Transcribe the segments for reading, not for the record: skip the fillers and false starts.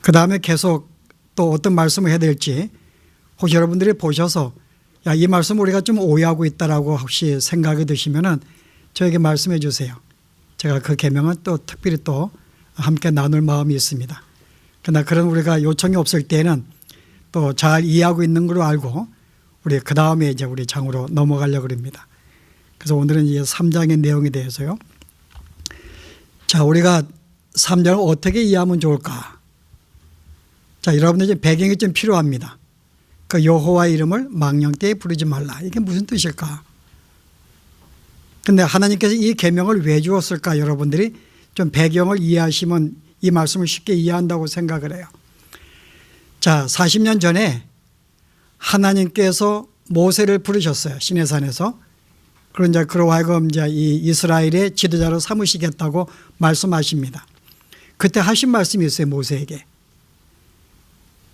그 다음에 계속 또 어떤 말씀을 해야 될지 혹시 여러분들이 보셔서 이 말씀 우리가 좀 오해하고 있다라고 혹시 생각이 드시면은 저에게 말씀해 주세요. 제가 그 계명은 또 특별히 또 함께 나눌 마음이 있습니다. 그러나 그런 우리가 요청이 없을 때는 또 잘 이해하고 있는 걸로 알고 우리 그 다음에 이제 우리 장으로 넘어가려고 합니다. 그래서 오늘은 이제 3장의 내용에 대해서요. 자, 우리가 3장을 어떻게 이해하면 좋을까? 자, 여러분들 이제 배경이 좀 필요합니다. 그 여호와의 이름을 망령되이 부르지 말라. 이게 무슨 뜻일까? 근데 하나님께서 이 계명을 왜 주었을까? 여러분들이 좀 배경을 이해하시면 이 말씀을 쉽게 이해한다고 생각을 해요. 자, 40년 전에 하나님께서 모세를 부르셨어요. 시내산에서. 그런 이제 그로 하여금 이제 이 이스라엘의 지도자로 삼으시겠다고 말씀하십니다. 그때 하신 말씀이 있어요. 모세에게.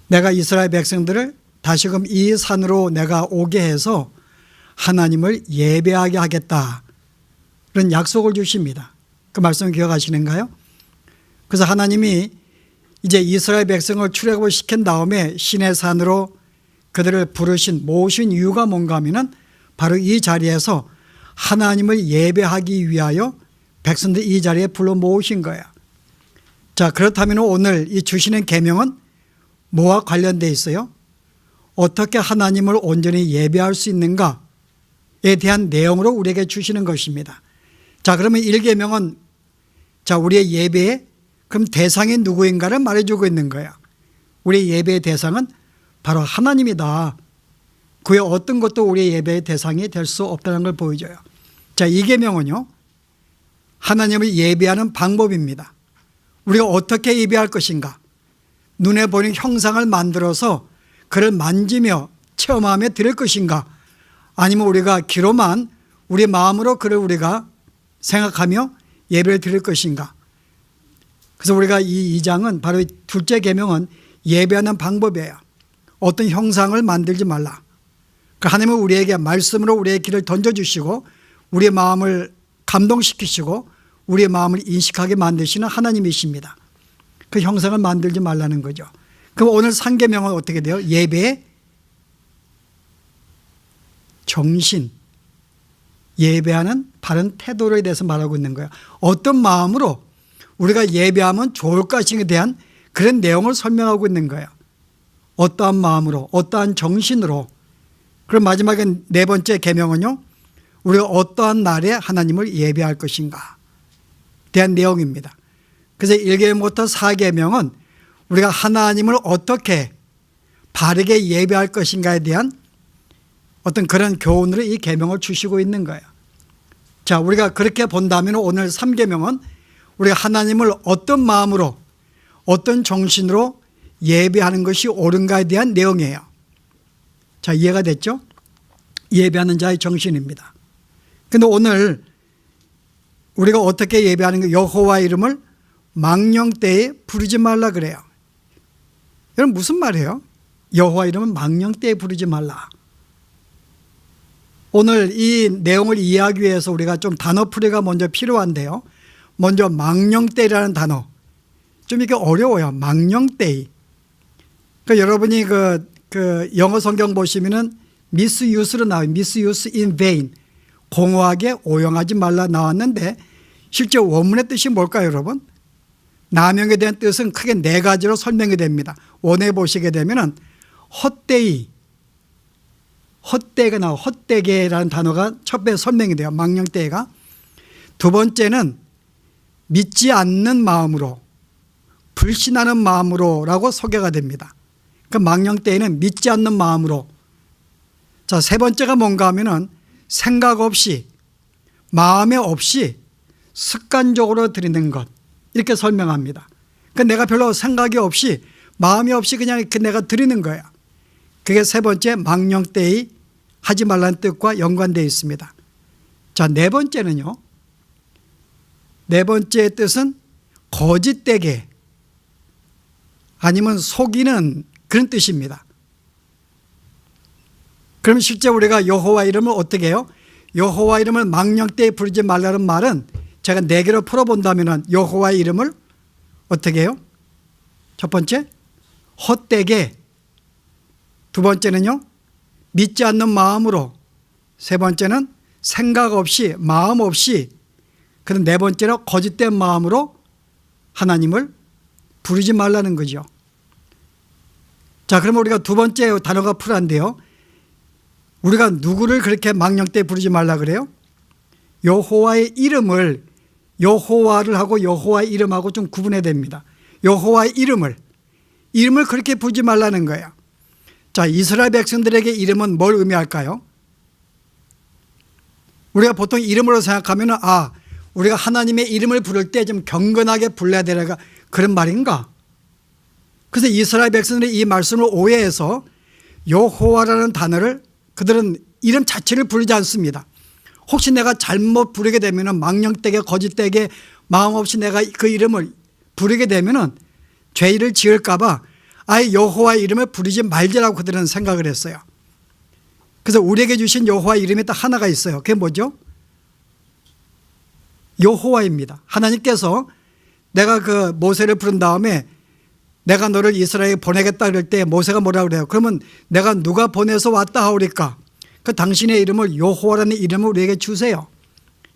내가 이스라엘 백성들을 다시금 이 산으로 내가 오게 해서 하나님을 예배하게 하겠다. 그런 약속을 주십니다. 그 말씀 기억하시는가요? 그래서 하나님이 이제 이스라엘 백성을 출애굽을 시킨 다음에 시내산으로 그들을 부르신 모신 이유가 뭔가 하면은 바로 이 자리에서 하나님을 예배하기 위하여 백성들 이 자리에 불러 모으신 거예요. 자, 그렇다면 오늘 이 주시는 계명은 뭐와 관련되어 있어요? 어떻게 하나님을 온전히 예배할 수 있는가에 대한 내용으로 우리에게 주시는 것입니다. 자, 그러면 1계명은 자, 우리의 예배의 그럼 대상이 누구인가를 말해주고 있는 거예요. 우리의 예배의 대상은 바로 하나님이다. 그 외 어떤 것도 우리의 예배의 대상이 될 수 없다는 걸 보여줘요. 자, 2계명은요. 하나님을 예배하는 방법입니다. 우리가 어떻게 예배할 것인가? 눈에 보이는 형상을 만들어서 그를 만지며 체험하며 드릴 것인가? 아니면 우리가 귀로만 우리 마음으로 그를 우리가 생각하며 예배를 드릴 것인가? 그래서 우리가 이 2장은 바로 둘째 계명은 예배하는 방법이에요. 어떤 형상을 만들지 말라. 하나님은 우리에게 말씀으로 우리의 길을 던져주시고 우리의 마음을 감동시키시고 우리의 마음을 인식하게 만드시는 하나님이십니다. 그 형상을 만들지 말라는 거죠. 그럼 오늘 3계명은 어떻게 돼요? 예배의 정신, 예배하는 바른 태도에 대해서 말하고 있는 거예요. 어떤 마음으로 우리가 예배하면 좋을 것인에 대한 그런 내용을 설명하고 있는 거예요. 어떠한 마음으로, 어떠한 정신으로. 그럼 마지막에 4번째 계명은요. 우리가 어떠한 날에 하나님을 예배할 것인가 대한 내용입니다. 그래서 1계명부터 4계명은 우리가 하나님을 어떻게 바르게 예배할 것인가에 대한 어떤 그런 교훈으로 이 계명을 주시고 있는 거예요. 자, 우리가 그렇게 본다면 오늘 3계명은 우리가 하나님을 어떤 마음으로 어떤 정신으로 예배하는 것이 옳은가에 대한 내용이에요. 자, 이해가 됐죠? 예배하는 자의 정신입니다. 그런데 오늘 우리가 어떻게 예배하는 거 여호와의 이름을 망령되이 부르지 말라 그래요. 여러분 무슨 말이에요? 여호와 이름은 망령되이 부르지 말라. 오늘 이 내용을 이해하기 위해서 우리가 좀 단어풀이가 먼저 필요한데요. 먼저 망령되이라는 단어. 좀 이게 어려워요. 망령되이. 그러니까 여러분이 그 영어 성경 보시면은 misuse로 나와요. misuse in vain. 공허하게 오용하지 말라 나왔는데 실제 원문의 뜻이 뭘까요, 여러분? 남용에 대한 뜻은 크게 4가지로 설명이 됩니다. 원에 보시게 되면은 헛되이, 헛되게 나와 헛되게라는 단어가 첫 번째 설명이 돼요. 망령되이가. 두 번째는 믿지 않는 마음으로, 불신하는 마음으로라고 소개가 됩니다. 그 망령되이는 믿지 않는 마음으로. 자, 세 번째가 뭔가 하면은 생각 없이, 마음에 없이 습관적으로 드리는 것. 이렇게 설명합니다. 그 내가 별로 생각이 없이, 마음이 없이 그냥 이렇게 내가 드리는 거예요. 그게 세 번째 망령되이 하지 말라는 뜻과 연관되어 있습니다. 자, 4번째는요. 4번째 뜻은 거짓되게 아니면 속이는 그런 뜻입니다. 그럼 실제 우리가 여호와 이름을 어떻게 해요? 여호와 이름을 망령되이 부르지 말라는 말은 제가 4개로 풀어본다면 여호와의 이름을 어떻게 해요? 첫 번째, 헛되게. 두 번째는요, 믿지 않는 마음으로. 세 번째는 생각 없이, 마음 없이. 그리고 네 번째는 거짓된 마음으로 하나님을 부르지 말라는 거죠. 자, 그러면 우리가 두 번째 단어가 풀한데요. 우리가 누구를 그렇게 망령되이 부르지 말라 그래요? 여호와의 이름을, 여호와를 하고 여호와의 이름하고 좀 구분해야 됩니다. 여호와의 이름을 그렇게 부르지 말라는 거예요. 자, 이스라엘 백성들에게 이름은 뭘 의미할까요? 우리가 보통 이름으로 생각하면 우리가 하나님의 이름을 부를 때 좀 경건하게 불러야 되라가 그런 말인가? 그래서 이스라엘 백성들이 이 말씀을 오해해서 여호와라는 단어를 그들은 이름 자체를 부르지 않습니다. 혹시 내가 잘못 부르게 되면 망령되게 거짓되게 마음 없이 내가 그 이름을 부르게 되면 죄를 지을까 봐 아예 여호와의 이름을 부르지 말자라고 그들은 생각을 했어요. 그래서 우리에게 주신 여호와의 이름이 딱 하나가 있어요. 그게 뭐죠? 여호와입니다. 하나님께서 내가 그 모세를 부른 다음에 내가 너를 이스라엘에 보내겠다 그럴 때 모세가 뭐라고 그래요? 그러면 내가 누가 보내서 왔다 하오리까? 그 당신의 이름을 여호와라는 이름을 우리에게 주세요.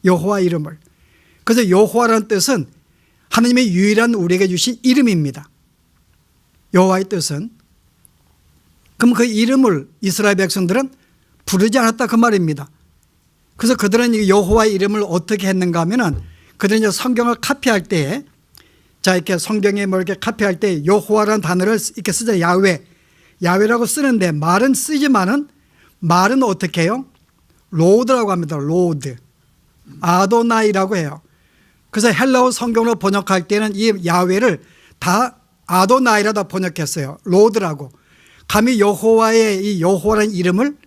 여호와 이름을. 그래서 여호와라는 뜻은 하나님의 유일한 우리에게 주신 이름입니다. 여호와의 뜻은. 그럼 그 이름을 이스라엘 백성들은 부르지 않았다 그 말입니다. 그래서 그들은 여호와의 이름을 어떻게 했는가 하면은 그들은 이제 성경을 카피할 때, 자, 이렇게 성경에 뭐 이렇게 카피할 때 여호와라는 단어를 이렇게 쓰잖아요. 야훼라고 쓰는데 말은 쓰지만은 말은 어떻게 해요? 로드라고 합니다. 로드. 아도나이라고 해요. 그래서 헬라어 성경으로 번역할 때는 이 야훼를 다 아도나이라다 번역했어요. 로드라고. 감히 여호와의 이 여호와라는 이름을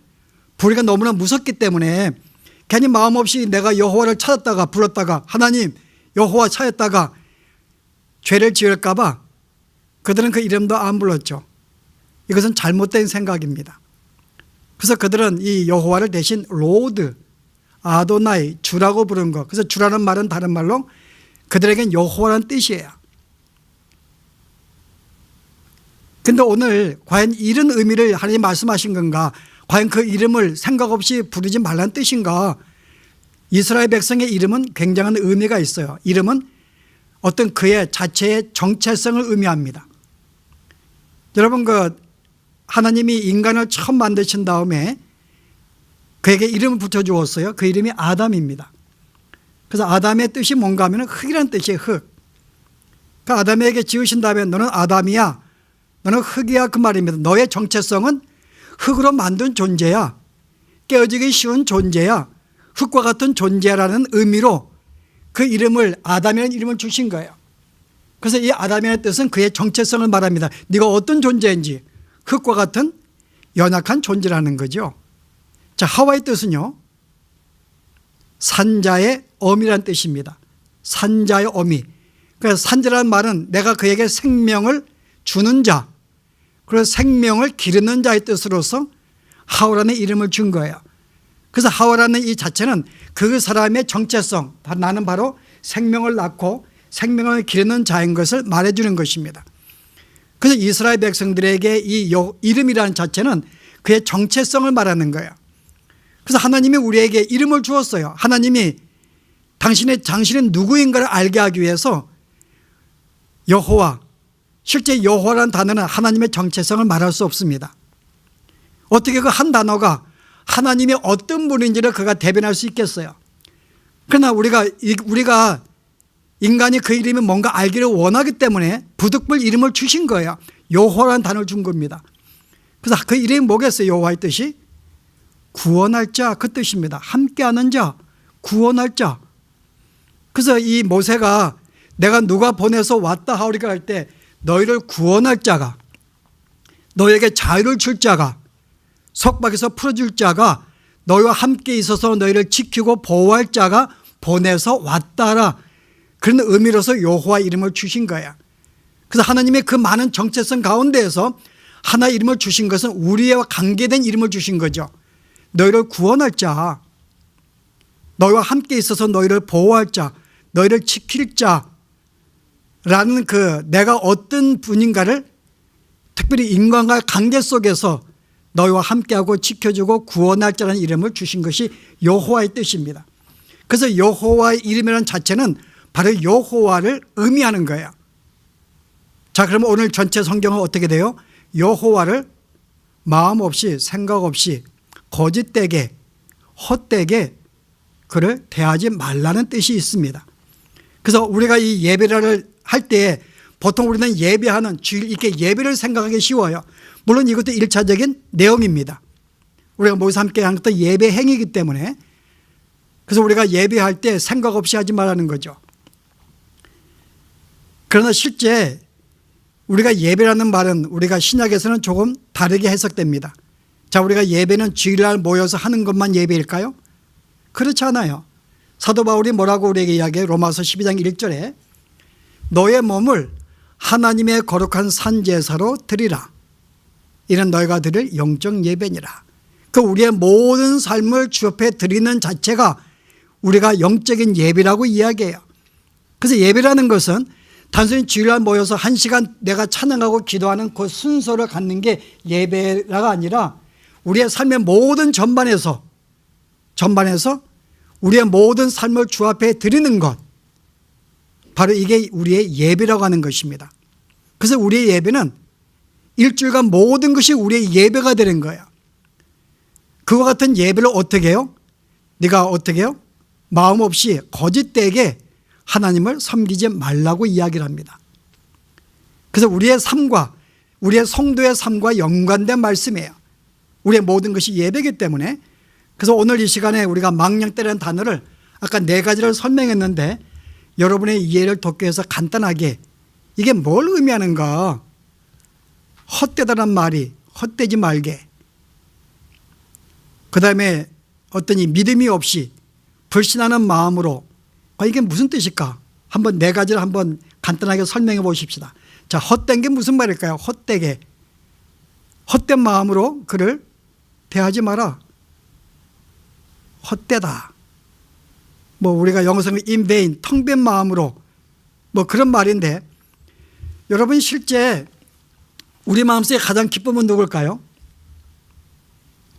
부르기가 너무나 무섭기 때문에 괜히 마음 없이 내가 여호와를 찾았다가 불렀다가 하나님 여호와 찾았다가 죄를 지을까 봐 그들은 그 이름도 안 불렀죠. 이것은 잘못된 생각입니다. 그래서 그들은 이 여호와를 대신 로드, 아도나이, 주라고 부른 것. 그래서 주라는 말은 다른 말로 그들에겐 여호와라는 뜻이에요. 근데 오늘 과연 이런 의미를 하나님 말씀하신 건가? 과연 그 이름을 생각 없이 부르지 말라는 뜻인가? 이스라엘 백성의 이름은 굉장한 의미가 있어요. 이름은 어떤 그의 자체의 정체성을 의미합니다. 여러분, 그 하나님이 인간을 처음 만드신 다음에 그에게 이름을 붙여주었어요. 그 이름이 아담입니다. 그래서 아담의 뜻이 뭔가 하면 흙이라는 뜻이에요. 흙. 그 아담에게 지으신 다음에 너는 아담이야, 너는 흙이야 그 말입니다. 너의 정체성은 흙으로 만든 존재야, 깨어지기 쉬운 존재야, 흙과 같은 존재라는 의미로 그 이름을, 아담이라는 이름을 주신 거예요. 그래서 이 아담이라는 뜻은 그의 정체성을 말합니다. 네가 어떤 존재인지, 흙과 같은 연약한 존재라는 거죠. 자, 하와의 뜻은요, 산자의 어미라는 뜻입니다. 산자의 어미. 그래서 산자라는 말은 내가 그에게 생명을 주는 자, 그래서 생명을 기르는 자의 뜻으로서 하와라는 이름을 준 거예요. 그래서 하와라는 이 자체는 그 사람의 정체성, 나는 바로 생명을 낳고 생명을 기르는 자인 것을 말해주는 것입니다. 그래서 이스라엘 백성들에게 이 이름이라는 자체는 그의 정체성을 말하는 거예요. 그래서 하나님이 우리에게 이름을 주었어요. 하나님이 당신은 누구인가를 알게 하기 위해서 여호와, 실제 여호와라는 단어는 하나님의 정체성을 말할 수 없습니다. 어떻게 그 한 단어가 하나님이 어떤 분인지를 그가 대변할 수 있겠어요. 그러나 우리가 인간이 그 이름이 뭔가 알기를 원하기 때문에 부득불 이름을 주신 거예요. 여호와라는 단어를 준 겁니다. 그래서 그 이름이 뭐겠어요? 여호와의 뜻이 구원할 자, 그 뜻입니다. 함께하는 자, 구원할 자. 그래서 이 모세가 내가 누가 보내서 왔다 하오리까 할 때 너희를 구원할 자가, 너에게 자유를 줄 자가, 속박에서 풀어줄 자가, 너희와 함께 있어서 너희를 지키고 보호할 자가 보내서 왔다라, 그런 의미로서 여호와 이름을 주신 거야. 그래서 하나님의 그 많은 정체성 가운데에서 하나 이름을 주신 것은 우리와 관계된 이름을 주신 거죠. 너희를 구원할 자, 너희와 함께 있어서 너희를 보호할 자, 너희를 지킬 자, 라는 그 내가 어떤 분인가를 특별히 인간과의 관계 속에서 너희와 함께하고 지켜주고 구원할 자라는 이름을 주신 것이 여호와의 뜻입니다. 그래서 여호와의 이름이라는 자체는 바로 여호와를 의미하는 거예요. 자, 그러면 오늘 전체 성경은 어떻게 돼요? 여호와를 마음 없이 생각 없이 거짓되게 헛되게 그를 대하지 말라는 뜻이 있습니다. 그래서 우리가 이 예배를 할 때 보통 우리는 예배하는 주일 이렇게 예배를 생각하기 쉬워요. 물론 이것도 1차적인 내용입니다. 우리가 모여서 함께 하는 것도 예배 행위이기 때문에 그래서 우리가 예배할 때 생각 없이 하지 말라는 거죠. 그러나 실제 우리가 예배라는 말은 우리가 신약에서는 조금 다르게 해석됩니다. 자, 우리가 예배는 주일날 모여서 하는 것만 예배일까요? 그렇지 않아요. 사도 바울이 뭐라고 우리에게 이야기해요? 로마서 12장 1절에 너의 몸을 하나님의 거룩한 산제사로 드리라. 이는 너희가 드릴 영적 예배니라. 그 우리의 모든 삶을 주 앞에 드리는 자체가 우리가 영적인 예배라고 이야기해요. 그래서 예배라는 것은 단순히 주일날 모여서 1시간 내가 찬양하고 기도하는 그 순서를 갖는 게 예배가 아니라 우리의 삶의 모든 전반에서 우리의 모든 삶을 주 앞에 드리는 것, 바로 이게 우리의 예배라고 하는 것입니다. 그래서 우리의 예배는 일주일간 모든 것이 우리의 예배가 되는 거예요. 그와 같은 예배를 어떻게 해요? 네가 어떻게 해요? 마음 없이 거짓되게 하나님을 섬기지 말라고 이야기를 합니다. 그래서 우리의 삶과 우리의 성도의 삶과 연관된 말씀이에요. 우리의 모든 것이 예배이기 때문에 그래서 오늘 이 시간에 우리가 망령때라는 단어를 아까 4가지를 설명했는데 여러분의 이해를 돕기 위해서 간단하게 이게 뭘 의미하는가, 헛되다란 말이 헛되지 말게, 그 다음에 어떤 이 믿음이 없이 불신하는 마음으로 이게 무슨 뜻일까 한번 4가지를 한번 간단하게 설명해 보십시다. 자, 헛된 게 무슨 말일까요? 헛되게, 헛된 마음으로 그를 대하지 마라. 헛되다. 뭐 우리가 영어로 in vain, 텅 빈 마음으로 뭐 그런 말인데 여러분 실제 우리 마음속에 가장 기쁨은 누굴까요?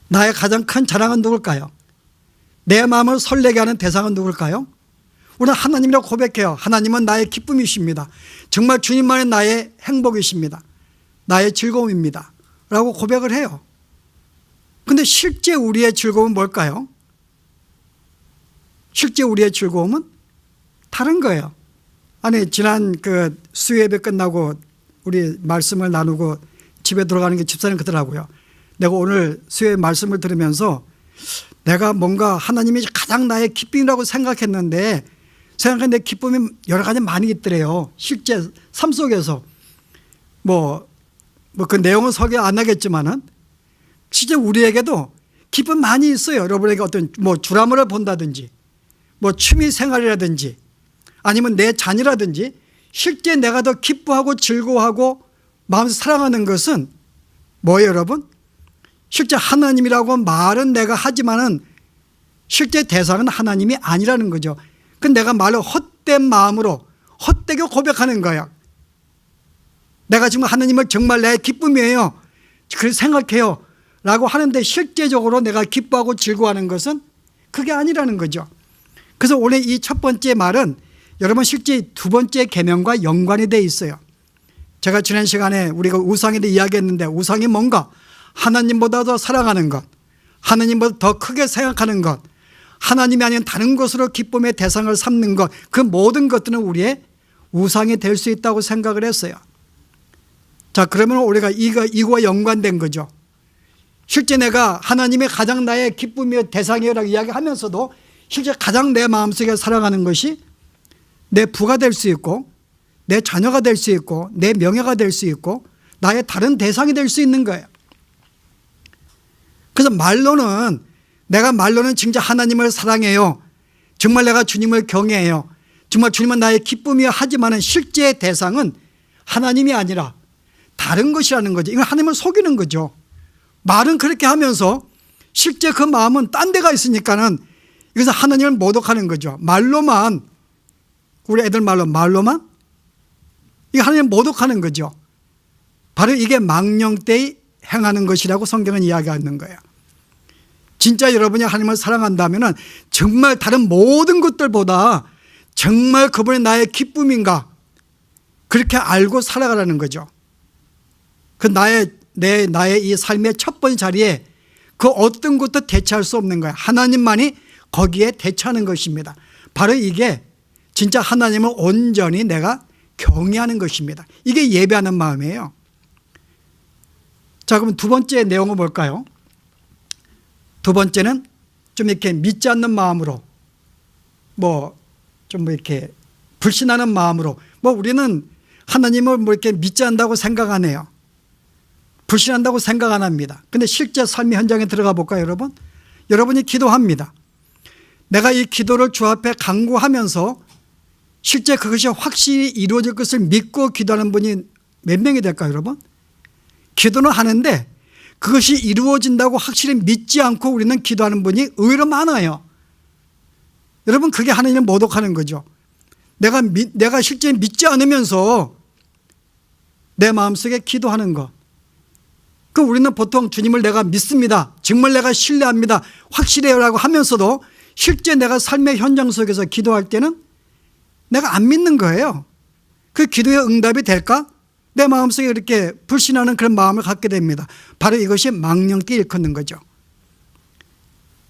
나의 가장 큰 자랑은 누굴까요? 내 마음을 설레게 하는 대상은 누굴까요? 우리는 하나님이라고 고백해요. 하나님은 나의 기쁨이십니다. 정말 주님만이 나의 행복이십니다. 나의 즐거움입니다. 라고 고백을 해요. 그런데 실제 우리의 즐거움은 뭘까요? 실제 우리의 즐거움은 다른 거예요. 아니, 지난 그 수요예배 끝나고 우리 말씀을 나누고 집에 들어가는 게 집사님 그러더라고요. 내가 오늘 수요예 말씀을 들으면서 내가 뭔가 하나님이 가장 나의 기쁨이라고 생각했는데 생각했는데 기쁨이 여러 가지 많이 있더래요. 실제 삶 속에서 뭐 그 내용은 소개 안 하겠지만은 실제 우리에게도 기쁨 많이 있어요. 여러분에게 어떤 뭐 드라마를 본다든지 뭐 취미 생활이라든지 아니면 내 자녀라든지 실제 내가 더 기뻐하고 즐거워하고 마음에서 사랑하는 것은 뭐예요, 여러분? 실제 하나님이라고 말은 내가 하지만은 실제 대상은 하나님이 아니라는 거죠. 근데 내가 말로 헛된 마음으로 헛되게 고백하는 거야. 내가 지금 하나님을 정말 내 기쁨이에요, 그렇게 생각해요 라고 하는데 실제적으로 내가 기뻐하고 즐거워하는 것은 그게 아니라는 거죠. 그래서 오늘 이 첫 번째 말은 여러분 실제 2번째 계명과 연관이 되어 있어요. 제가 지난 시간에 우리가 우상에 대해 이야기했는데 우상이 뭔가? 하나님보다 더 사랑하는 것, 하나님보다 더 크게 생각하는 것, 하나님이 아닌 다른 것으로 기쁨의 대상을 삼는 것, 그 모든 것들은 우리의 우상이 될 수 있다고 생각을 했어요. 자, 그러면 우리가 이거와 연관된 거죠. 실제 내가 하나님의 가장 나의 기쁨의 대상이라고 이야기하면서도 실제 가장 내 마음속에 사랑하는 것이 내 부가 될 수 있고 내 자녀가 될 수 있고 내 명예가 될 수 있고 나의 다른 대상이 될 수 있는 거예요. 그래서 내가 말로는 진짜 하나님을 사랑해요, 정말 내가 주님을 경외해요, 정말 주님은 나의 기쁨이요 하지만은 실제 대상은 하나님이 아니라 다른 것이라는 거죠. 이건 하나님을 속이는 거죠. 말은 그렇게 하면서 실제 그 마음은 딴 데가 있으니까는 이것은 하나님을 모독하는 거죠. 말로만, 우리 애들 말로만 이게 하나님 모독하는 거죠. 바로 이게 망령 때에 행하는 것이라고 성경은 이야기하는 거예요. 진짜 여러분이 하나님을 사랑한다면 정말 다른 모든 것들보다 정말 그분이 나의 기쁨인가 그렇게 알고 살아가라는 거죠. 그 나의 이 삶의 첫 번째 자리에 그 어떤 것도 대체할 수 없는 거예요. 하나님만이 거기에 대처하는 것입니다. 바로 이게 진짜 하나님을 온전히 내가 경외하는 것입니다. 이게 예배하는 마음이에요. 자, 그럼 두 번째 내용은 뭘까요? 두 번째는 좀 이렇게 믿지 않는 마음으로 좀 이렇게 불신하는 마음으로 우리는 하나님을 이렇게 믿지 않는다고 생각 안 해요. 불신한다고 생각 안 합니다. 근데 실제 삶의 현장에 들어가 볼까요, 여러분? 여러분이 기도합니다. 내가 이 기도를 주 앞에 간구하면서 실제 그것이 확실히 이루어질 것을 믿고 기도하는 분이 몇 명이 될까요, 여러분? 기도는 하는데 그것이 이루어진다고 확실히 믿지 않고 우리는 기도하는 분이 의외로 많아요. 여러분, 그게 하나님을 모독하는 거죠. 내가 실제 믿지 않으면서 내 마음속에 기도하는 것. 그럼 우리는 보통 주님을 내가 믿습니다. 정말 내가 신뢰합니다. 확실해요라고 하면서도 실제 내가 삶의 현장 속에서 기도할 때는 내가 안 믿는 거예요. 그 기도의 응답이 될까? 내 마음속에 이렇게 불신하는 그런 마음을 갖게 됩니다. 바로 이것이 망령때 일컫는 거죠.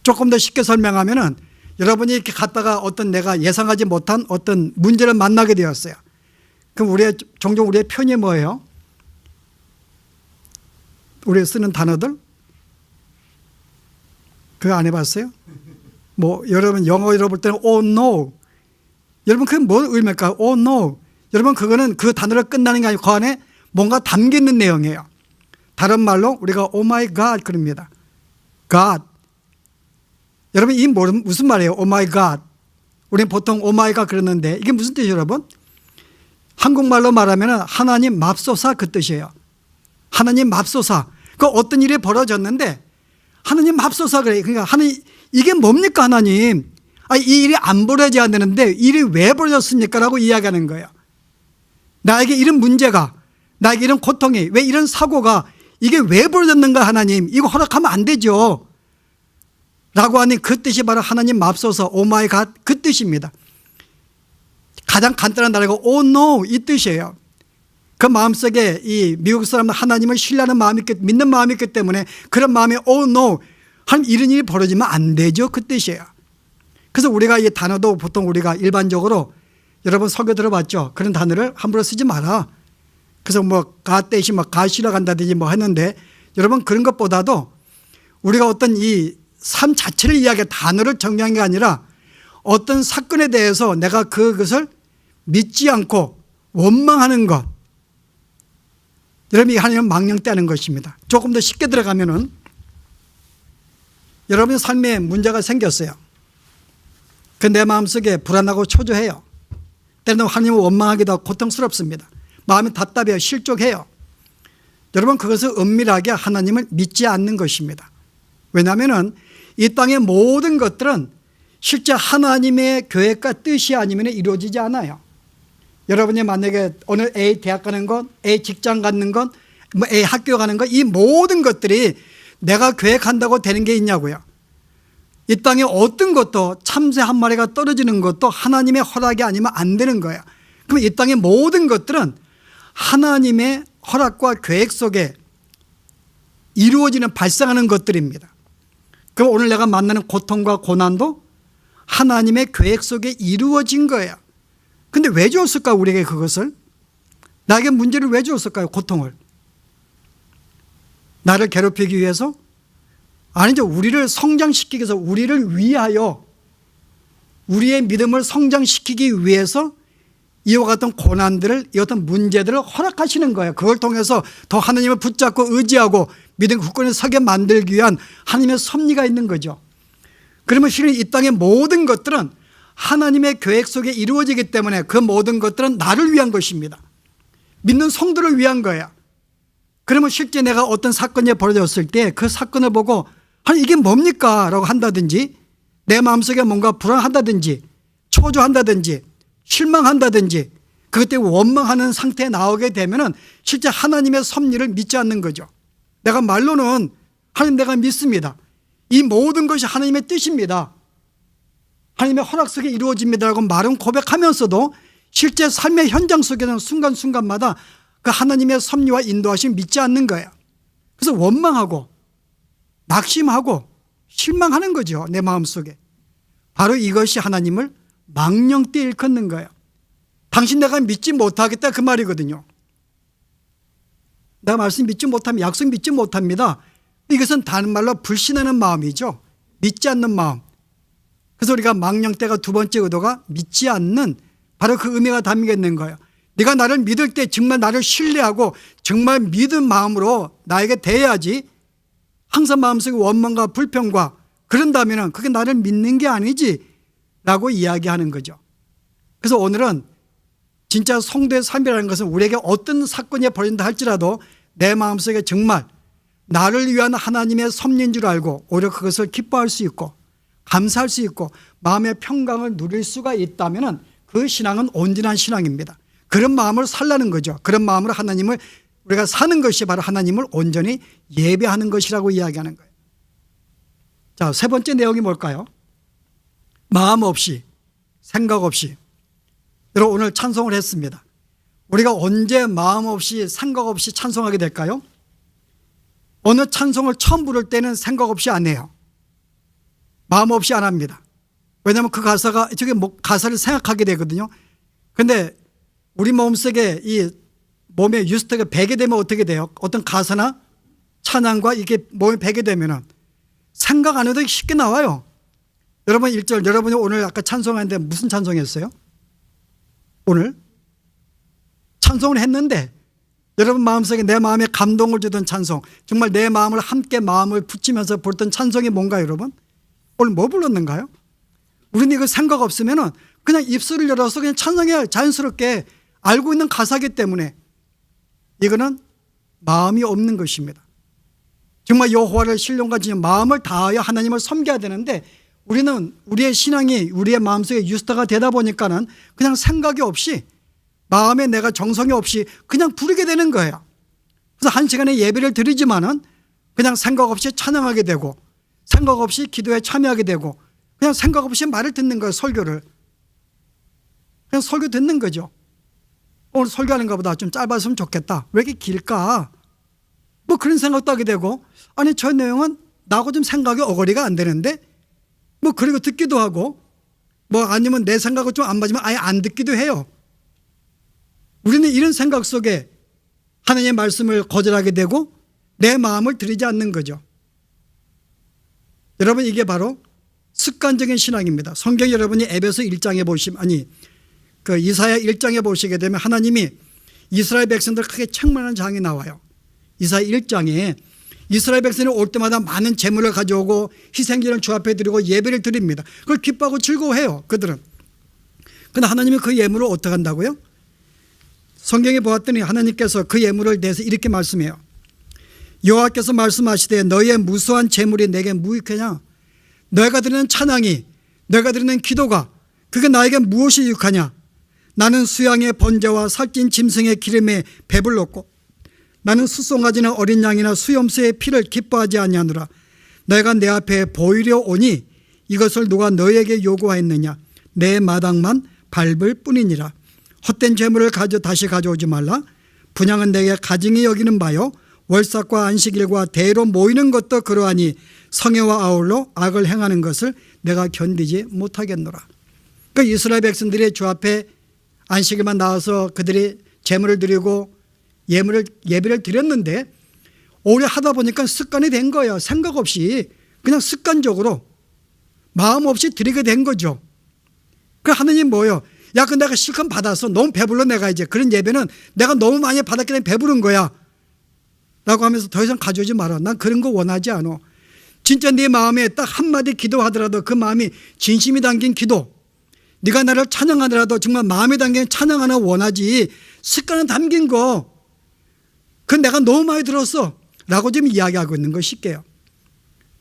조금 더 쉽게 설명하면은 여러분이 이렇게 갔다가 어떤 내가 예상하지 못한 어떤 문제를 만나게 되었어요. 그럼 종종 우리의 표현이 뭐예요? 우리 쓰는 단어들? 그거 안 해봤어요? 여러분 영어 읽어볼 때는 oh no. 여러분 그게 뭐 의미일까요? oh no. 여러분 그거는 그 단어로 끝나는 게 아니고 그 안에 뭔가 담겨 있는 내용이에요. 다른 말로 우리가 oh my God 그럽니다. God. 여러분 이 무슨 말이에요? oh my God. 우리는 보통 oh my God 그러는데 이게 무슨 뜻이에요, 여러분? 한국말로 말하면 하나님 맙소사 그 뜻이에요. 하나님 맙소사. 그 어떤 일이 벌어졌는데 하나님 맙소사 그래. 그러니까 하나님 이게 뭡니까 하나님? 이 일이 안 벌어져야 되는데 일이 왜 벌어졌습니까? 라고 이야기하는 거예요. 나에게 이런 문제가, 나에게 이런 고통이, 왜 이런 사고가 이게 왜 벌어졌는가 하나님? 이거 허락하면 안 되죠. 라고 하니 그 뜻이 바로 하나님 맙소사 오 마이 갓 그 뜻입니다. 가장 간단한 단어가 oh no 이 뜻이에요. 그 마음속에 이 미국 사람은 하나님을 신뢰하는 마음이 있기, 믿는 마음이 있기 때문에 그런 마음에 oh no 한 이런 일이 벌어지면 안 되죠. 그 뜻이에요. 그래서 우리가 이 단어도 보통 우리가 일반적으로 여러분 설교 들어봤죠. 그런 단어를 함부로 쓰지 마라. 그래서 가 대신 가시러 간다든지 했는데 여러분 그런 것보다도 우리가 어떤 이 삶 자체를 이야기해 단어를 정리한 게 아니라 어떤 사건에 대해서 내가 그것을 믿지 않고 원망하는 것. 여러분 이 하나님은 망령때하는 것입니다. 조금 더 쉽게 들어가면은 여러분 삶에 문제가 생겼어요. 그 내 마음속에 불안하고 초조해요. 때로는 하나님을 원망하기도 하고 고통스럽습니다. 마음이 답답해요. 실족해요. 여러분 그것을 은밀하게 하나님을 믿지 않는 것입니다. 왜냐하면 이 땅의 모든 것들은 실제 하나님의 계획과 뜻이 아니면 이루어지지 않아요. 여러분이 만약에 오늘 A 대학 가는 것, A 직장 가는 것, A 학교 가는 것, 이 모든 것들이 내가 계획한다고 되는 게 있냐고요. 이 땅에 어떤 것도 참새 한 마리가 떨어지는 것도 하나님의 허락이 아니면 안 되는 거예요. 그럼 이 땅의 모든 것들은 하나님의 허락과 계획 속에 이루어지는 발생하는 것들입니다. 그럼 오늘 내가 만나는 고통과 고난도 하나님의 계획 속에 이루어진 거예요. 근데 왜 주었을까 우리에게 그것을? 나에게 문제를 왜 주었을까요? 고통을. 나를 괴롭히기 위해서? 아니죠. 우리를 성장시키기 위해서, 우리를 위하여, 우리의 믿음을 성장시키기 위해서 이와 같은 고난들을, 이 어떤 문제들을 허락하시는 거예요. 그걸 통해서 더 하나님을 붙잡고 의지하고 믿음 굳건히 서게 만들기 위한 하나님의 섭리가 있는 거죠. 그러면 실은 이 땅의 모든 것들은 하나님의 계획 속에 이루어지기 때문에 그 모든 것들은 나를 위한 것입니다. 믿는 성도를 위한 거야. 그러면 실제 내가 어떤 사건이 벌어졌을 때 그 사건을 보고 아니 이게 뭡니까? 라고 한다든지 내 마음속에 뭔가 불안하다든지 초조한다든지 실망한다든지 그것 때문에 원망하는 상태에 나오게 되면은 실제 하나님의 섭리를 믿지 않는 거죠. 내가 말로는 하나님 내가 믿습니다. 이 모든 것이 하나님의 뜻입니다. 하나님의 허락 속에 이루어집니다라고 말은 고백하면서도 실제 삶의 현장 속에는 순간순간마다 그 하나님의 섭리와 인도하심을 믿지 않는 거예요. 그래서 원망하고 낙심하고 실망하는 거죠. 내 마음속에. 바로 이것이 하나님을 망령되이 일컫는 거예요. 당신 내가 믿지 못하겠다 그 말이거든요. 내가 말씀 믿지 못하면 약속 믿지 못합니다. 이것은 다른 말로 불신하는 마음이죠. 믿지 않는 마음. 그래서 우리가 망령되가 두 번째 의도가 믿지 않는, 바로 그 의미가 담겨 있는 거예요. 네가 나를 믿을 때 정말 나를 신뢰하고 정말 믿은 마음으로 나에게 대해야지, 항상 마음속에 원망과 불평과 그런다면 그게 나를 믿는 게 아니지 라고 이야기하는 거죠. 그래서 오늘은 진짜 성도의 삶이라는 것은 우리에게 어떤 사건이 벌어진다 할지라도 내 마음속에 정말 나를 위한 하나님의 섭리인 줄 알고 오히려 그것을 기뻐할 수 있고 감사할 수 있고 마음의 평강을 누릴 수가 있다면 그 신앙은 온전한 신앙입니다. 그런 마음을 살라는 거죠. 그런 마음으로 하나님을 우리가 사는 것이 바로 하나님을 온전히 예배하는 것이라고 이야기하는 거예요. 자, 세 번째 내용이 뭘까요? 마음 없이, 생각 없이. 여러분 오늘 찬송을 했습니다. 우리가 언제 마음 없이 생각 없이 찬송하게 될까요? 어느 찬송을 처음 부를 때는 생각 없이 안 해요. 마음 없이 안 합니다. 왜냐하면 그 가사가 저게 가사를 생각하게 되거든요. 그런데 우리 몸속에 이 몸에 유스트가 배게 되면 어떻게 돼요? 어떤 가사나 찬양과 이게 몸에 배게 되면은 생각 안 해도 쉽게 나와요. 여러분 1절, 여러분이 오늘 아까 찬송하는데 무슨 찬송했어요? 오늘 찬송을 했는데 여러분 마음속에 내 마음에 감동을 주던 찬송, 정말 내 마음을 함께 마음을 붙이면서 부르던 찬송이 뭔가요, 여러분? 오늘 뭐 불렀는가요? 우리는 이거 생각 없으면은 그냥 입술을 열어서 그냥 찬송해 자연스럽게 알고 있는 가사이기 때문에 이거는 마음이 없는 것입니다. 정말 여호와를 신령과 진정 마음을 다하여 하나님을 섬겨야 되는데 우리는 우리의 신앙이 우리의 마음속에 유스타가 되다 보니까는 그냥 생각이 없이 마음에 내가 정성이 없이 그냥 부르게 되는 거예요. 그래서 한 시간에 예배를 드리지만은 그냥 생각 없이 찬양하게 되고 생각 없이 기도에 참여하게 되고 그냥 생각 없이 말을 듣는 거예요. 설교를. 그냥 설교 듣는 거죠. 오늘 설교하는 것보다 좀 짧았으면 좋겠다. 왜 이렇게 길까? 뭐 그런 생각도 하게 되고 아니 저 내용은 나하고 좀 생각이 어거리가 안 되는데 뭐 그리고 듣기도 하고 뭐 아니면 내 생각을 좀 안 맞으면 아예 안 듣기도 해요. 우리는 이런 생각 속에 하나님의 말씀을 거절하게 되고 내 마음을 드리지 않는 거죠. 여러분 이게 바로 습관적인 신앙입니다. 성경 여러분이 에베소 1장에 보시면 그 이사야 1장에 보시게 되면 하나님이 이스라엘 백성들 크게 책망하는 장이 나와요. 이사야 1장에 이스라엘 백성이 올 때마다 많은 재물을 가져오고 희생제를 주 앞에 드리고 예배를 드립니다. 그걸 기뻐하고 즐거워해요. 그들은. 그런데 하나님이 그 예물을 어떻게 한다고요? 성경에 보았더니 하나님께서 그 예물을 대해서 이렇게 말씀해요. 여호와께서 말씀하시되 너희의 무수한 재물이 내게 무익하냐? 너희가 드리는 찬양이 너희가 드리는 기도가 그게 나에게 무엇이 유익하냐? 나는 수양의 번제와 살찐 짐승의 기름에 배불렀고 나는 수송아지나 어린 양이나 수염새의 피를 기뻐하지 아니하노라. 내가 내 앞에 보이려 오니 이것을 누가 너희에게 요구하였느냐? 내 마당만 밟을 뿐이니라. 헛된 재물을 다시 가져오지 말라. 분향은 내게 가증히 여기는 바요 월삭과 안식일과 대로 모이는 것도 그러하니 성회와 아울러 악을 행하는 것을 내가 견디지 못하겠노라. 그 이스라엘 백성들이 주 앞에 안식일만 나와서 그들이 재물을 드리고 예배를 드렸는데 오래 하다 보니까 습관이 된 거예요. 생각 없이 그냥 습관적으로 마음 없이 드리게 된 거죠. 그 하느님 뭐예요? 야, 그 내가 실컷 받아서 너무 배불러 내가 이제 그런 예배는 내가 너무 많이 받았기 때문에 배부른 거야 라고 하면서 더 이상 가져오지 마라. 난 그런 거 원하지 않아. 진짜 네 마음에 딱 한마디 기도하더라도 그 마음이 진심이 담긴 기도, 네가 나를 찬양하더라도 정말 마음에 담긴 찬양 하나 원하지 습관에 담긴 거 그건 내가 너무 많이 들었어 라고 지금 이야기하고 있는 거 쉽게요.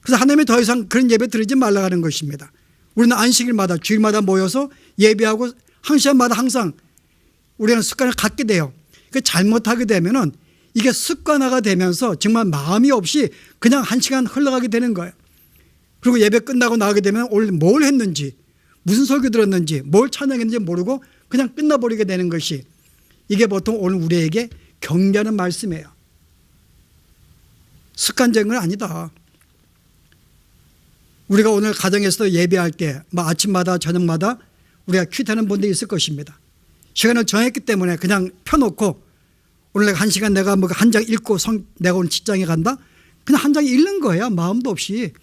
그래서 하나님이 더 이상 그런 예배 드리지 말라고 하는 것입니다. 우리는 안식일마다 주일마다 모여서 예배하고 한 시간마다 항상 우리는 습관을 갖게 돼요. 그 잘못하게 되면은 이게 습관화가 되면서 정말 마음이 없이 그냥 한 시간 흘러가게 되는 거예요. 그리고 예배 끝나고 나가게 되면 오늘 뭘 했는지, 무슨 설교 들었는지, 뭘 찬양했는지 모르고 그냥 끝나버리게 되는 것이, 이게 보통 오늘 우리에게 경계하는 말씀이에요. 습관적인 건 아니다. 우리가 오늘 가정에서도 예배할 때 아침마다 저녁마다 우리가 큐티하는 분들이 있을 것입니다. 시간을 정했기 때문에 그냥 펴놓고 오늘 내가 한 시간 내가 한 장 읽고 내가 오늘 직장에 간다? 그냥 한 장 읽는 거야. 마음도 없이.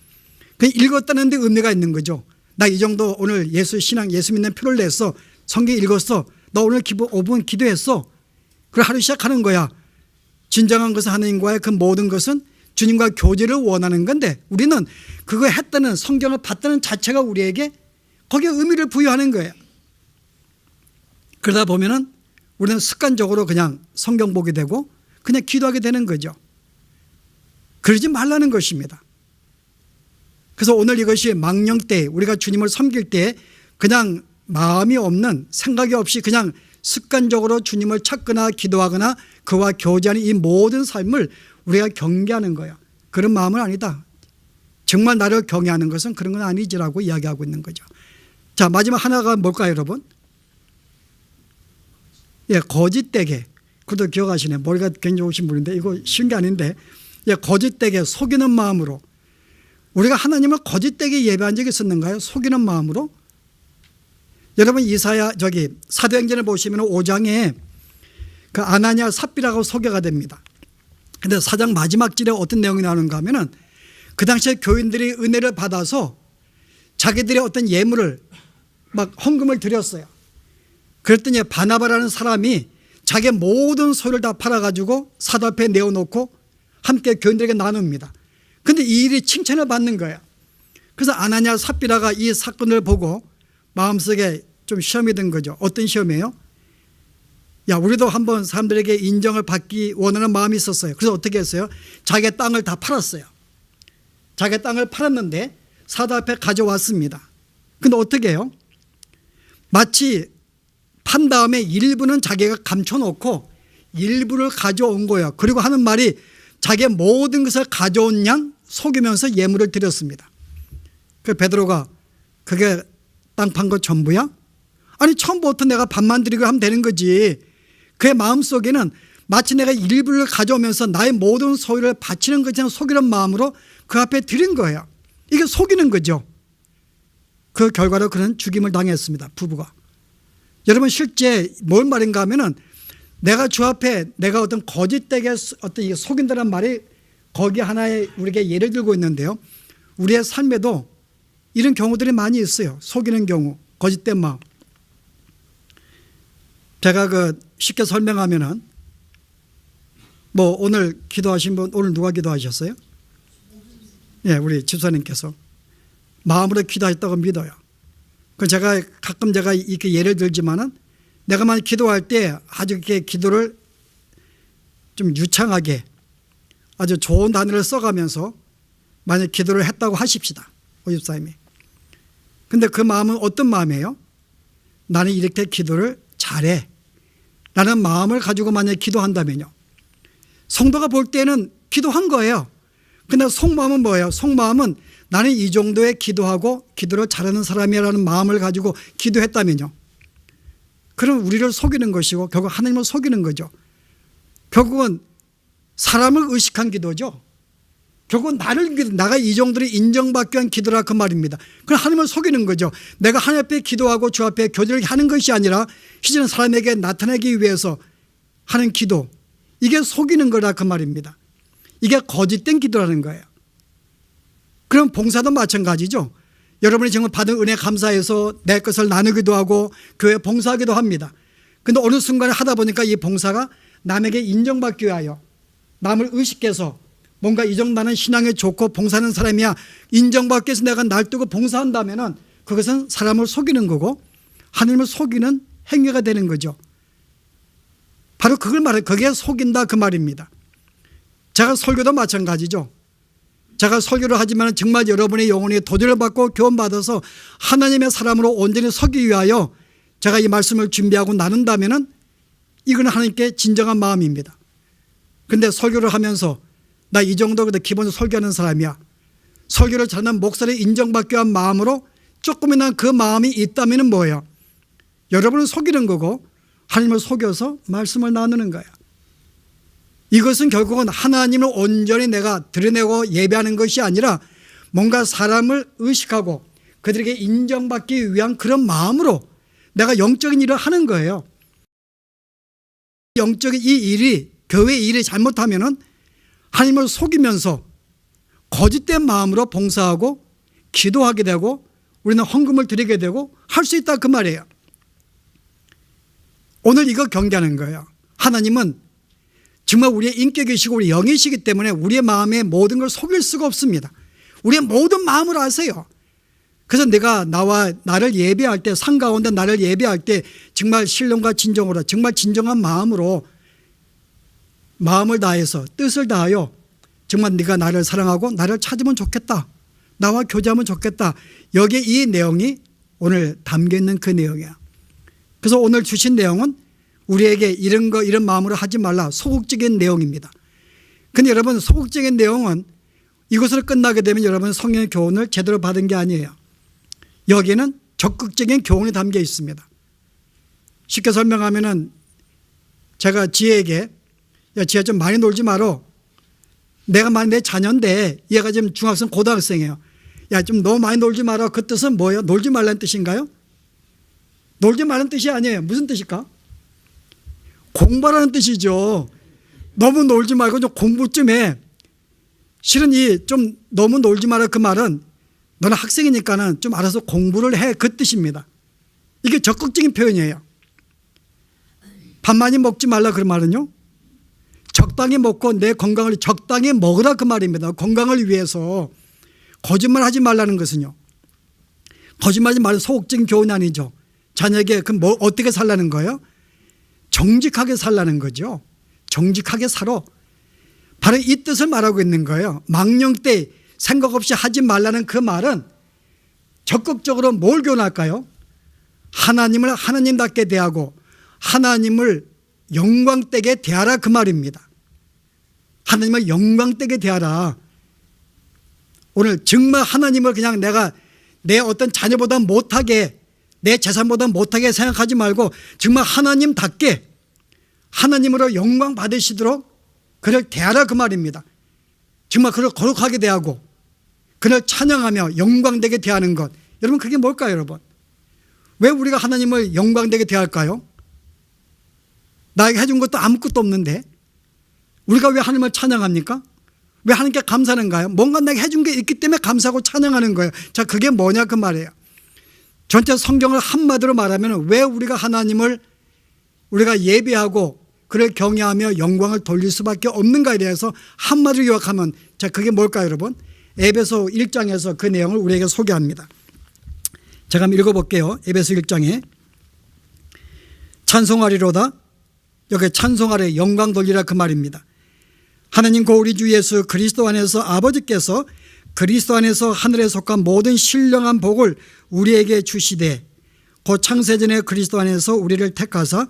그냥 읽었다는 데 의미가 있는 거죠. 나 이 정도 오늘 예수 신앙, 예수 믿는 표를 냈어. 성경 읽었어. 나 오늘 5분 기도했어. 그걸 하루 시작하는 거야. 진정한 것은 하나님과의 그 모든 것은 주님과 교제를 원하는 건데, 우리는 그거 했다는, 성경을 봤다는 자체가 우리에게 거기에 의미를 부여하는 거예요. 그러다 보면은 우리는 습관적으로 그냥 성경 보게 되고 그냥 기도하게 되는 거죠. 그러지 말라는 것입니다. 그래서 오늘 이것이 망령 때, 우리가 주님을 섬길 때 그냥 마음이 없는, 생각이 없이 그냥 습관적으로 주님을 찾거나 기도하거나 그와 교제하는 이 모든 삶을 우리가 경계하는 거예요. 그런 마음은 아니다. 정말 나를 경외하는 것은 그런 건 아니지라고 이야기하고 있는 거죠. 자, 마지막 하나가 뭘까요, 여러분? 예, 거짓되게. 그것도 기억하시네. 머리가 굉장히 좋으신 분인데 이거 쉬운 게 아닌데, 예, 거짓되게 속이는 마음으로. 우리가 하나님을 거짓되게 예배한 적이 있었는가요? 속이는 마음으로? 여러분 사도행전을 보시면 5장에 그 아나니아 삽비라고 소개가 됩니다. 근데 4장 마지막 절에 어떤 내용이 나오는가 하면은 그 당시에 교인들이 은혜를 받아서 자기들의 어떤 예물을 헌금을 드렸어요. 그랬더니 바나바라는 사람이 자기의 모든 소유를 다 팔아가지고 사도 앞에 내어놓고 함께 교인들에게 나눕니다. 근데 이 일이 칭찬을 받는 거예요. 그래서 아나니아 삽비라가 이 사건을 보고 마음속에 좀 시험이 든 거죠. 어떤 시험이에요? 야, 우리도 한번 사람들에게 인정을 받기 원하는 마음이 있었어요. 그래서 어떻게 했어요? 자기의 땅을 다 팔았어요. 자기의 땅을 팔았는데 사도 앞에 가져왔습니다. 근데 어떻게 해요? 마치 판 다음에 일부는 자기가 감춰놓고 일부를 가져온 거예요. 그리고 하는 말이 자기의 모든 것을 가져온 양 속이면서 예물을 드렸습니다. 그 베드로가 그게 땅 판 거 전부야? 아니, 처음부터 내가 반만 드리고 하면 되는 거지. 그의 마음속에는 마치 내가 일부를 가져오면서 나의 모든 소유를 바치는 것처럼 속이는 마음으로 그 앞에 드린 거예요. 이게 속이는 거죠. 그 결과로 그는 죽임을 당했습니다. 부부가. 여러분, 실제 뭘 말인가 하면은 내가 주 앞에 내가 어떤 거짓되게 어떤 속인다는 말이 거기 하나의 우리에게 예를 들고 있는데요. 우리의 삶에도 이런 경우들이 많이 있어요. 속이는 경우, 거짓된 마음. 제가 쉽게 설명하면은 오늘 기도하신 분, 오늘 누가 기도하셨어요? 예, 우리 집사님께서 마음으로 기도하셨다고 믿어요. 그 제가 가끔 이렇게 예를 들지만은 내가 만약 기도할 때 아주 이렇게 기도를 좀 유창하게 아주 좋은 단어를 써가면서 만약 기도를 했다고 하십시다. 오 집사님이. 근데 그 마음은 어떤 마음이에요? 나는 이렇게 기도를 잘해. 라는 마음을 가지고 만약 기도한다면요. 성도가 볼 때는 기도한 거예요. 근데 속마음은 뭐예요? 속마음은 나는 이 정도의 기도하고 기도를 잘하는 사람이라는 마음을 가지고 기도했다면요. 그럼 우리를 속이는 것이고 결국 하나님을 속이는 거죠. 결국은 사람을 의식한 기도죠. 결국은 나가 이 정도로 인정받기 위한 기도라 그 말입니다. 그럼 하나님을 속이는 거죠. 내가 하나님 앞에 기도하고 주 앞에 교제를 하는 것이 아니라 이제는 사람에게 나타내기 위해서 하는 기도, 이게 속이는 거라 그 말입니다. 이게 거짓된 기도라는 거예요. 그럼 봉사도 마찬가지죠. 여러분이 정말 받은 은혜 감사해서 내 것을 나누기도 하고 교회 봉사하기도 합니다. 그런데 어느 순간에 하다 보니까 이 봉사가 남에게 인정받기 위하여 남을 의식해서 뭔가 이 정도 나는 신앙이 좋고 봉사하는 사람이야 인정받기 위해서 내가 날뛰고 봉사한다면은 그것은 사람을 속이는 거고 하나님을 속이는 행위가 되는 거죠. 바로 그걸 말해, 그게 속인다 그 말입니다. 제가 설교도 마찬가지죠. 제가 설교를 하지만 정말 여러분의 영혼이 도전을 받고 교훈받아서 하나님의 사람으로 온전히 서기 위하여 제가 이 말씀을 준비하고 나눈다면은 이건 하나님께 진정한 마음입니다. 근데 설교를 하면서 나 이 정도거든 기본적으로 설교하는 사람이야. 설교를 잘하는 목사를 인정받기 위한 마음으로 조금이나 그 마음이 있다면 뭐예요? 여러분을 속이는 거고 하나님을 속여서 말씀을 나누는 거야. 이것은 결국은 하나님을 온전히 내가 드러내고 예배하는 것이 아니라 뭔가 사람을 의식하고 그들에게 인정받기 위한 그런 마음으로 내가 영적인 일을 하는 거예요. 영적인 이 일이 교회 일이 잘못하면은 하나님을 속이면서 거짓된 마음으로 봉사하고 기도하게 되고 우리는 헌금을 드리게 되고 할 수 있다 그 말이에요. 오늘 이거 경계하는 거예요. 하나님은 정말 우리의 인격이시고 우리 영이시기 때문에 우리의 마음에 모든 걸 속일 수가 없습니다. 우리의 모든 마음을 아세요. 그래서 내가 나를 예배할 때 상 가운데 나를 예배할 때 정말 신령과 진정으로 정말 진정한 마음으로 마음을 다해서 뜻을 다하여 정말 네가 나를 사랑하고 나를 찾으면 좋겠다. 나와 교제하면 좋겠다. 여기에 이 내용이 오늘 담겨 있는 그 내용이야. 그래서 오늘 주신 내용은 우리에게 이런 마음으로 하지 말라 소극적인 내용입니다. 근데 여러분 소극적인 내용은 이것으로 끝나게 되면 여러분 성령의 교훈을 제대로 받은 게 아니에요. 여기에는 적극적인 교훈이 담겨 있습니다. 쉽게 설명하면은 제가 지혜에게 야 지혜 좀 많이 놀지 마라. 내가 만약 내 자녀인데 얘가 지금 중학생 고등학생이에요. 야 좀 너무 많이 놀지 마라. 그 뜻은 뭐예요? 놀지 말라는 뜻인가요? 놀지 말라는 뜻이 아니에요. 무슨 뜻일까? 공부하라는 뜻이죠. 너무 놀지 말고 좀 공부 좀 해. 실은 이 좀 너무 놀지 마라 그 말은 너는 학생이니까는 좀 알아서 공부를 해 그 뜻입니다. 이게 적극적인 표현이에요. 밥 많이 먹지 말라 그 말은요. 적당히 먹고 내 건강을 적당히 먹으라 그 말입니다. 건강을 위해서 거짓말하지 말라는 것은요. 거짓말하지 말라는 소극적인 교훈이 아니죠. 자녀에게 그럼 뭐 어떻게 살라는 거예요? 정직하게 살라는 거죠. 정직하게 살아. 바로 이 뜻을 말하고 있는 거예요. 망령 때 생각 없이 하지 말라는 그 말은 적극적으로 뭘 교훈할까요? 하나님을 하나님답게 대하고 하나님을 영광되게 대하라 그 말입니다. 하나님을 영광되게 대하라. 오늘 정말 하나님을 그냥 내가 내 어떤 자녀보다 못하게 내 재산보다 못하게 생각하지 말고 정말 하나님답게 하나님으로 영광 받으시도록 그를 대하라 그 말입니다. 정말 그를 거룩하게 대하고 그를 찬양하며 영광되게 대하는 것. 여러분 그게 뭘까요 여러분? 왜 우리가 하나님을 영광되게 대할까요? 나에게 해준 것도 아무것도 없는데 우리가 왜 하나님을 찬양합니까? 왜 하나님께 감사하는가요? 뭔가 내가 해준 게 있기 때문에 감사하고 찬양하는 거예요. 자 그게 뭐냐 그 말이에요. 전체 성경을 한마디로 말하면 왜 우리가 하나님을 우리가 예배하고 그를 경외하며 영광을 돌릴 수밖에 없는가에 대해서 한마디로 요약하면 자 그게 뭘까요 여러분? 에베소 1장에서 그 내용을 우리에게 소개합니다. 제가 한번 읽어볼게요. 에베소 1장에 찬송하리로다. 여기 찬송하리 영광 돌리라 그 말입니다. 하나님 고 우리 주 예수 그리스도 안에서 아버지께서 그리스도 안에서 하늘에 속한 모든 신령한 복을 우리에게 주시되 곧 창세전에 그리스도 안에서 우리를 택하사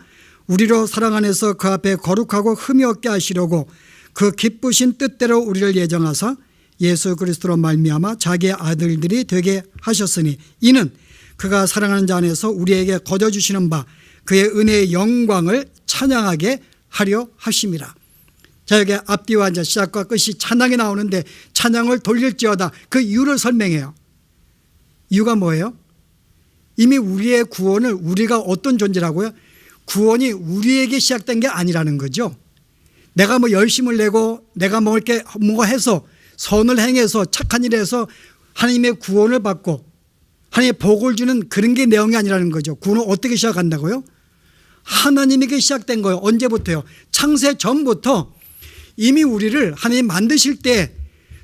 우리로 사랑 안에서 그 앞에 거룩하고 흠이 없게 하시려고 그 기쁘신 뜻대로 우리를 예정하사 예수 그리스도로 말미암아 자기의 아들들이 되게 하셨으니 이는 그가 사랑하는 자 안에서 우리에게 거저 주시는 바 그의 은혜의 영광을 찬양하게 하려 하심이라. 자 여기 앞뒤와 이제 시작과 끝이 찬양이 나오는데 찬양을 돌릴지어다 그 이유를 설명해요. 이유가 뭐예요? 이미 우리의 구원을 우리가 어떤 존재라고요? 구원이 우리에게 시작된 게 아니라는 거죠. 내가 뭐 열심을 내고 내가 뭐 이렇게 뭔가 해서 선을 행해서 착한 일을 해서 하나님의 구원을 받고 하나님의 복을 주는 그런 게 내용이 아니라는 거죠. 구원은 어떻게 시작한다고요? 하나님에게 시작된 거예요. 언제부터요? 창세 전부터 이미 우리를 하나님 만드실 때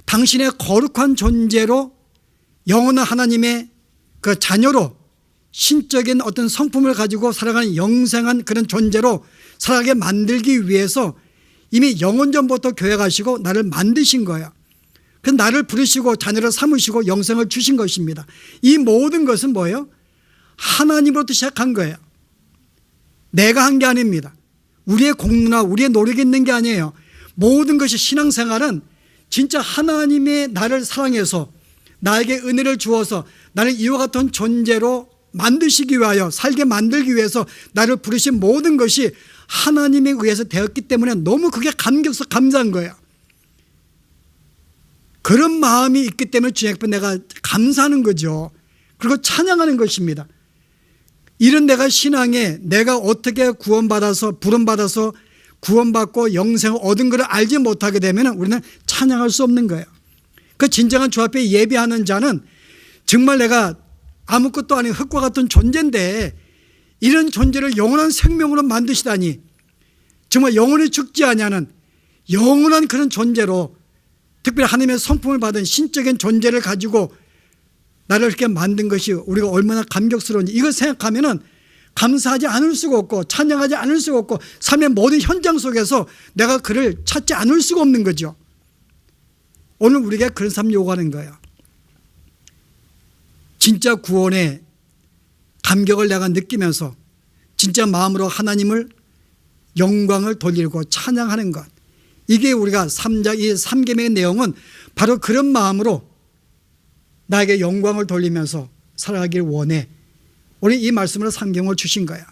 당신의 거룩한 존재로 영원한 하나님의 그 자녀로 신적인 어떤 성품을 가지고 살아가는 영생한 그런 존재로 살아가게 만들기 위해서 이미 영원전부터 계획하시고 나를 만드신 거예요. 그 나를 부르시고 자녀를 삼으시고 영생을 주신 것입니다. 이 모든 것은 뭐예요? 하나님으로부터 시작한 거예요. 내가 한 게 아닙니다. 우리의 공로나 우리의 노력이 있는 게 아니에요. 모든 것이 신앙생활은 진짜 하나님의 나를 사랑해서 나에게 은혜를 주어서 나를 이와 같은 존재로 만드시기 위하여 살게 만들기 위해서 나를 부르신 모든 것이 하나님에 의해서 되었기 때문에 너무 그게 감격스럽고 감사한 거예요. 그런 마음이 있기 때문에 주님 앞에 내가 감사하는 거죠. 그리고 찬양하는 것입니다. 이런 내가 신앙에 내가 어떻게 구원받아서 부름받아서 구원받고 영생을 얻은 것을 알지 못하게 되면 우리는 찬양할 수 없는 거예요. 그 진정한 주 앞에 예배하는 자는 정말 내가 아무것도 아닌 흙과 같은 존재인데 이런 존재를 영원한 생명으로 만드시다니 정말 영원히 죽지 아니하는 영원한 그런 존재로 특별히 하나님의 성품을 받은 신적인 존재를 가지고 나를 이렇게 만든 것이 우리가 얼마나 감격스러운지 이걸 생각하면은 감사하지 않을 수가 없고 찬양하지 않을 수가 없고 삶의 모든 현장 속에서 내가 그를 찾지 않을 수가 없는 거죠. 오늘 우리에게 그런 삶 요구하는 거예요. 진짜 구원의 감격을 내가 느끼면서 진짜 마음으로 하나님을 영광을 돌리고 찬양하는 것. 이게 우리가 이 3계명의 내용은 바로 그런 마음으로 나에게 영광을 돌리면서 살아가길 원해. 우리 이 말씀으로 성경을 주신 거야.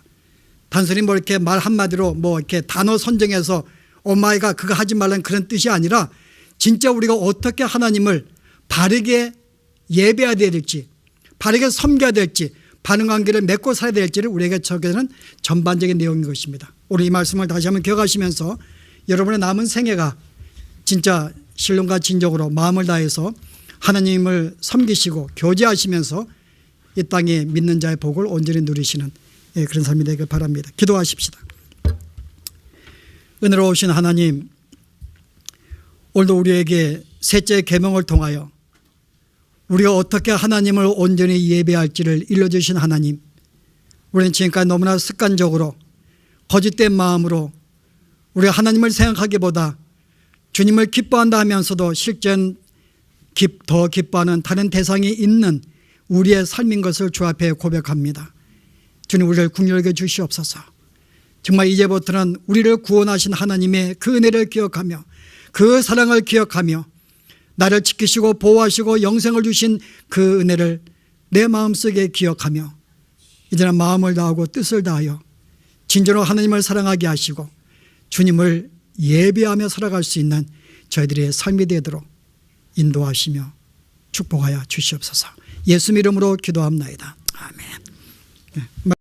단순히 뭐 이렇게 말 한마디로 뭐 이렇게 단어 선정해서 오마이갓 그거 하지 말라는 그런 뜻이 아니라 진짜 우리가 어떻게 하나님을 바르게 예배해야 될지 바르게 섬겨야 될지 바른 관계를 맺고 살아야 될지를 우리에게 적용하는 전반적인 내용인 것입니다. 오늘 이 말씀을 다시 한번 기억하시면서 여러분의 남은 생애가 진짜 신령과 진정으로 마음을 다해서 하나님을 섬기시고 교제하시면서 이 땅에 믿는 자의 복을 온전히 누리시는 그런 삶이 되길 바랍니다. 기도하십시다. 은혜로우신 하나님, 오늘도 우리에게 셋째 계명을 통하여 우리가 어떻게 하나님을 온전히 예배할지를 일러주신 하나님, 우리는 지금까지 너무나 습관적으로 거짓된 마음으로 우리가 하나님을 생각하기보다 주님을 기뻐한다 하면서도 실제는 더 기뻐하는 다른 대상이 있는 우리의 삶인 것을 주 앞에 고백합니다. 주님, 우리를 긍휼하게 주시옵소서. 정말 이제부터는 우리를 구원하신 하나님의 그 은혜를 기억하며 그 사랑을 기억하며 나를 지키시고 보호하시고 영생을 주신 그 은혜를 내 마음속에 기억하며 이제는 마음을 다하고 뜻을 다하여 진정으로 하나님을 사랑하게 하시고 주님을 예배하며 살아갈 수 있는 저희들의 삶이 되도록 인도하시며 축복하여 주시옵소서. 예수 이름으로 기도합나이다. 아멘.